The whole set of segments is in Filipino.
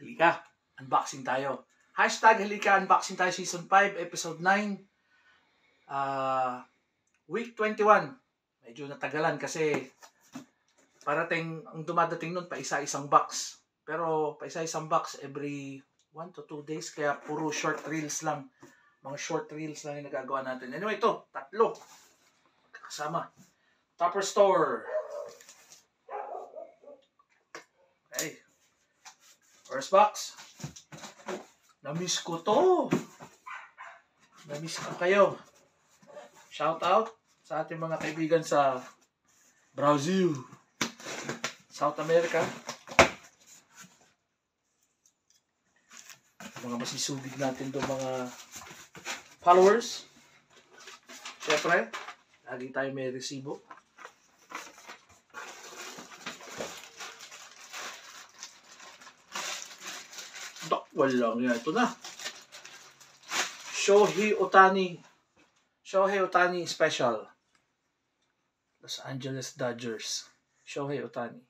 Halika, unboxing tayo. Hashtag Halika, unboxing tayo Season 5, Episode 9. Week 21. Medyo natagalan kasi parating, ang dumadating nun pa isa-isang box. Pero pa isa-isang box every 1 to 2 days. Kaya puro short reels lang. Mga short reels lang yung nagagawa natin. Anyway, ito, 3. Kasama. Tupper Store. Okay. First box. Namiss ko to. Namiss ko kayo. Shout out sa ating mga kaibigan sa Brazil, South America. Mga masisubig natin doon, mga followers. Siyempre, lagi tayo may resibo. Dakwal lang yan. Ito na. Shohei Ohtani Special. Los Angeles Dodgers. Shohei Ohtani.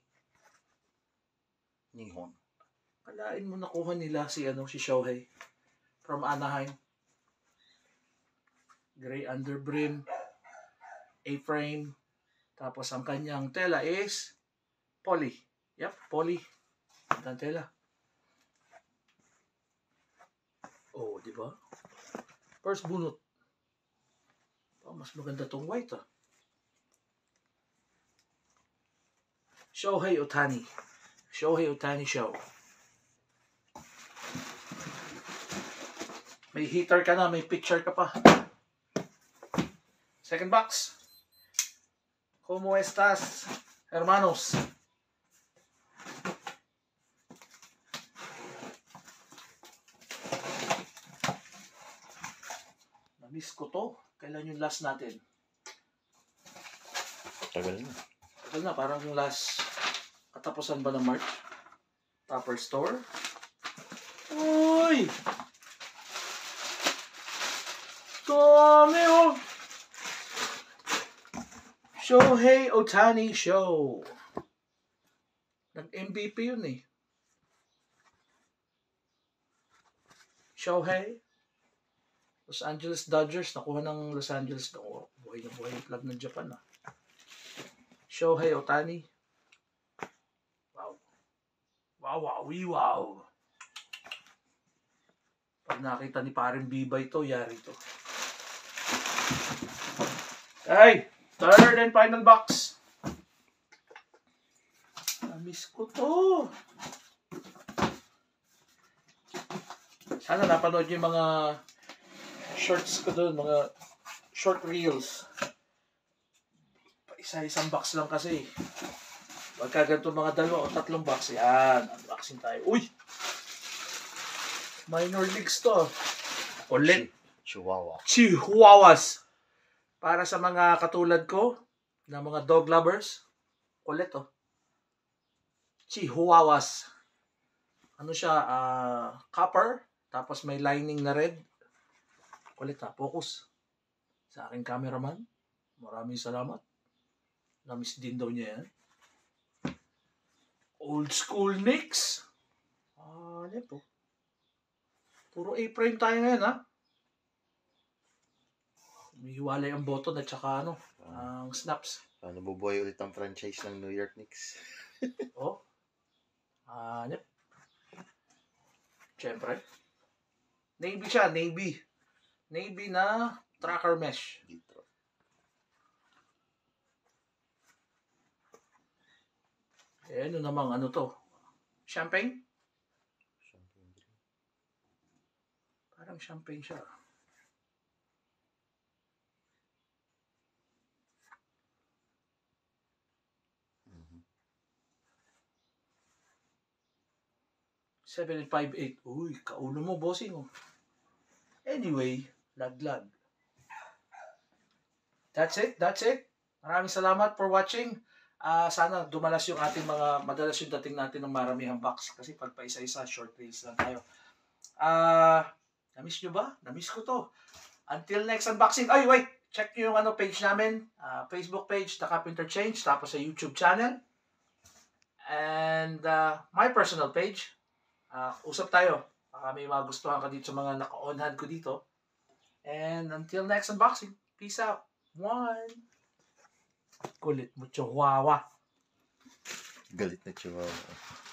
Nihon. Kalain mo nakuha nila si Shohei from Anaheim. Gray underbrim, A-frame. Tapos ang kanyang tela is poly. Yep, poly. Ang tela. Oh, di ba? First bunot. Oh, mas maganda tong white ah. Shohei Ohtani. Shohei Ohtani Show. May heater ka na, may picture ka pa. Second box. ¿Cómo estás, hermanos? Namiss ko to. Kailan yung last natin? Tagal na. Tagal na, parang yung last katapusan ba ng March? Tupper Store. Uy! Dami oh! Shohei Ohtani Show. Nag-MVP yun eh. Shohei. Los Angeles Dodgers. Nakuha ng Los Angeles. Oh, buhay na buhay yung flag ng Japan ah. Shohei Ohtani. Wow. Wow, wow, wow. Pag nakita ni Paring Bibay to, yari to. Hey! Third and final box. Namiss ko to. Sana napanood yung mga shorts ko doon, mga short reels. Isa-isang box lang kasi. Pagka ganito mga 2 o 3 box, yan. Unboxing tayo. Uy! Minor leagues to. Ulit. Chihuahuas. Para sa mga katulad ko, na mga dog lovers, kulit oh. Chihuahuas. Ano siya, copper, tapos may lining na red. Kulit ha, focus. Sa aking cameraman, maraming salamat. Namiss din daw niya yan. Old school Knicks. Ano po? Puro A-frame tayo ngayon ha. Umihiwalay ang button at saka ang snaps. Nabubuhay ulit ang franchise ng New York Knicks. Oh. Yep. Siyempre. Navy siya, Navy. Navy na tracker mesh. Dito. Ano namang to? Champagne? Parang champagne siya. 7.58. Uy, kaulo mo, bossing. Oh. Anyway, laglag. That's it. Maraming salamat for watching. Sana dumalas yung ating mga, madalas yung dating natin ng maramihang box. Kasi pag pa isa-isa, short reels lang tayo. Namiss nyo ba? Namiss ko to. Until next unboxing. Ay, wait! Check nyo yung page namin. Facebook page, The Carpenter Change. Tapos sa YouTube channel. And my personal page. Usap tayo. Baka may magustuhan ka dito sa mga naka-on-hand ko dito. And until next unboxing, peace out. One. Kulit mo, chihuahua. Galit na chihuahua.